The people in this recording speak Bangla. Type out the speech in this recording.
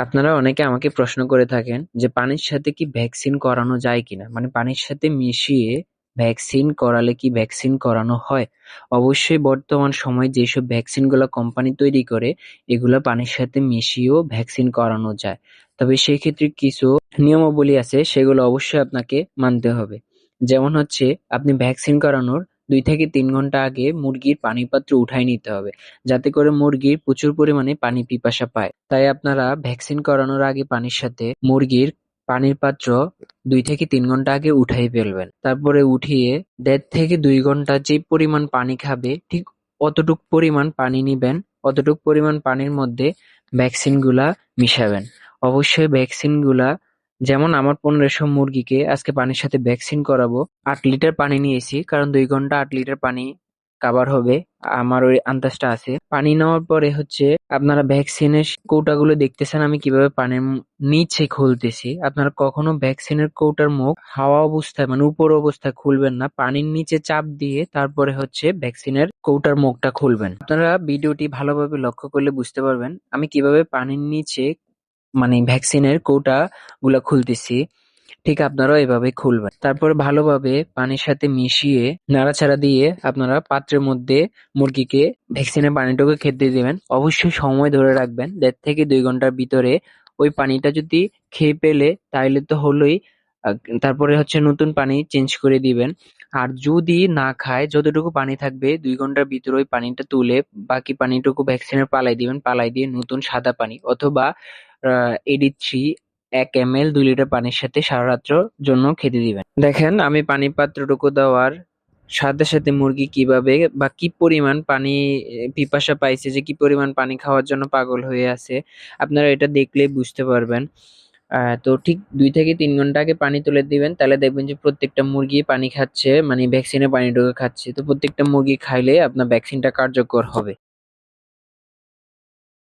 আপনারা অনেকে আমাকে প্রশ্ন করে থাকেন যে পানির সাথে কি ভ্যাকসিন করানো যায় কিনা, মানে পানির সাথে মিশিয়ে ভ্যাকসিন করালে কি ভ্যাকসিন করানো হয়? অবশ্যই বর্তমান সময়ে যেসব ভ্যাকসিন গুলো কোম্পানি তৈরি করে এগুলা পানির সাথে মিশিয়েও ভ্যাকসিন করানো যায়। তবে সেই ক্ষেত্রে কিছু নিয়মাবলী আছে, সেগুলো অবশ্যই আপনাকে মানতে হবে। যেমন হচ্ছে, আপনি ভ্যাকসিন করানোর 2 থেকে 3 ঘন্টা আগে মুরগির পানি পাত্র উঠায় নিতে হবে, যাতে করে মুরগির প্রচুর পরিমাণে পানি পিপাসা পায়। তাই আপনারা ভ্যাকসিন করানোর আগে পানির সাথে মুরগির পানির পাত্র 2 থেকে 3 ঘন্টা আগে উঠাই ফেলবেন। তারপরে উঠিয়ে 1.5 থেকে 2 ঘন্টা যে পরিমাণ পানি খাবে ঠিক অতটুক পরিমাণ পানি নিবেন। অতটুক পরিমাণ পানির মধ্যে ভ্যাকসিন গুলা মিশাবেন। অবশ্যই ভ্যাকসিন গুলা, যেমন আমার 1500 মুরগিকে আজকে পানির সাথে ভ্যাকসিন করাবো, 8 লিটার পানি নিয়েছি, কারণ 2 ঘন্টা 8 লিটার পানি কাভার হবে। আমার ওই আন্দাজটা আছে। পানি নেওয়ার পরে হচ্ছে, আপনারা ভ্যাকসিনের কৌটাগুলো দেখতেছেন আমি কিভাবে পানির নিচে খুলতেছি। আপনারা কখনো ভ্যাকসিনের কৌটার মুখ হাওয়া অবস্থায় মানে উপর অবস্থায় খুলবেন না, পানির নিচে চাপ দিয়ে তারপরে হচ্ছে ভ্যাকসিনের কৌটার মুখটা খুলবেন। আপনারা ভিডিওটি ভালোভাবে লক্ষ্য করলে বুঝতে পারবেন আমি কিভাবে পানির নিচে মানে ভ্যাকসিনের কৌটা গুলা খুলতেছি। ঠিক আপনারাও এভাবে খুলবেন। তারপর ভালোভাবে পানির সাথে মিশিয়ে নাড়াচাড়া দিয়ে আপনারা পাত্রের মধ্যে মুরগিকে ভ্যাকসিনের পানিটুকু খেতে দিবেন। অবশ্যই সময় ধরে রাখবেন, 1.5 থেকে 2 ঘন্টার ভিতরে ওই পানিটা যদি খেয়ে পেলে তাহলে তো হলোই। আহ, তারপরে হচ্ছে নতুন পানি চেঞ্জ করে দিবেন। আর যদি না খায়, যতটুকু পানি থাকবে 2 ঘন্টার ভিতরে ওই পানিটা তুলে বাকি পানিটুকু ভ্যাকসিনের পালাই দিবেন। পালাই দিয়ে নতুন সাদা পানি অথবা AD3 1 ml 2 লিটার পানির সাথে সারা রাত্রের জন্য খেতে দিবেন। দেখেন আমি পানির পাত্রটুকু দেওয়ার সাথে সাথে মুরগি কিভাবে বা কি পরিমাণ পানি পিপাসা পাইছে, যে কি পরিমাণ পানি খাওয়ার জন্য পাগল হয়ে আছে, আপনারা এটা দেখলেই বুঝতে পারবেন। তো ঠিক 2 থেকে 3 ঘন্টা আগে পানি তুলে দিবেন, তাহলে দেখবেন যে প্রত্যেকটা মুরগি পানি খাচ্ছে, মানে ভ্যাকসিনের পানিটুকু খাচ্ছে। তো প্রত্যেকটা মুরগি খাইলে আপনার ভ্যাকসিনটা কার্যকর হবে।